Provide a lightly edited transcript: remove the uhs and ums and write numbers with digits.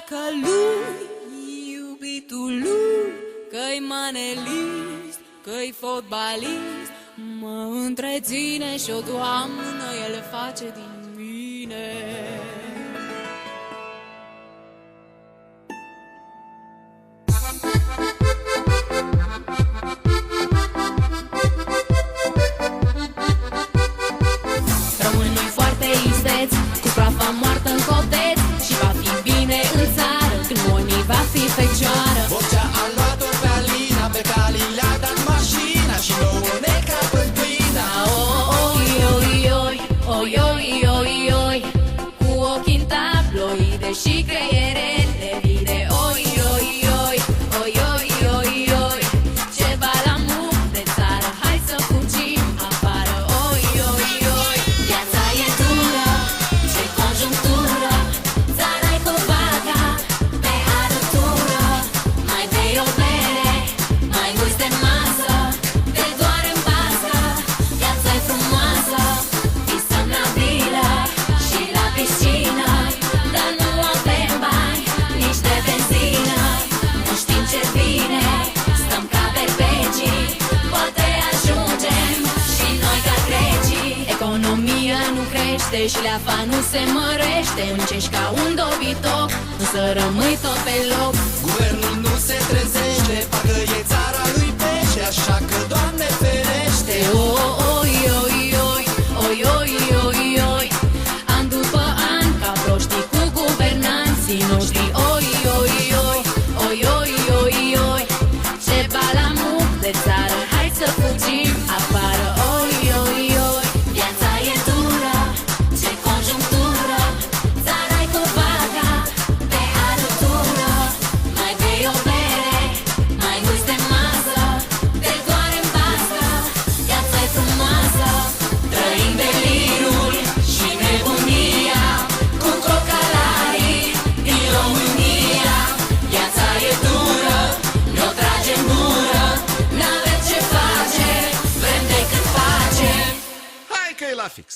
că lui, iubitul lui, că-i manelist, că-i fotbalist, mă întreține și o doamnă el face din mine. Românul foarte isteț, cu proafa moartă în coteț, și va fi bine în țară când Moni va fi fecioară. Vocea a luat-o pe Alina, pe cali le-a dat mașina și nouă ne crapă în pâina. Oi, oi, oi, oi, oi, oi, oi, cu ochii în tabloide și creierele vide. Oi, oi, oi, oi, oi, oi, oi, ce balamuc de țară, hai să fugim afară. Oi, oi, oi, viața e dură, ce conjunctură, țara-i covaca pe arătură. Mai bei o bere, mai uiți de masă, te doare în bască, viața-i frumoasă, visăm la vilă și la piscină, dar nu avem bani, nici de benzină. Nu știm ce vine, stăm ca berbecii, poate ajungem și noi ca grecii. Economia nu crește și leafa nu se mărește, încerci ca un dobitoc, nu să rămâi tot pe loc. Guvernul nu se trezește, parcă e țara lui pește, așa că Doamne ferește. Oi, oi, oi, oi, oi, oi, oi, an după an ca proștii cu guvernanții noștri. Oi, oi, oi, oi, oi, oi, oi, ce balamuc de țară, hai să fugim afară. Oi, oi, oi, viața e dură, ce conjunctură, țara-i covaca pe arătură. Mai bei o bere, mai uiți de masă, te doare în bască, viața-i frumoasă. Trăim delirul și nebunia cu crocalarii din România. Viața e dură, ne-o tragem gură, n-avem ce face, vrem decât pace. Hai că e la fix.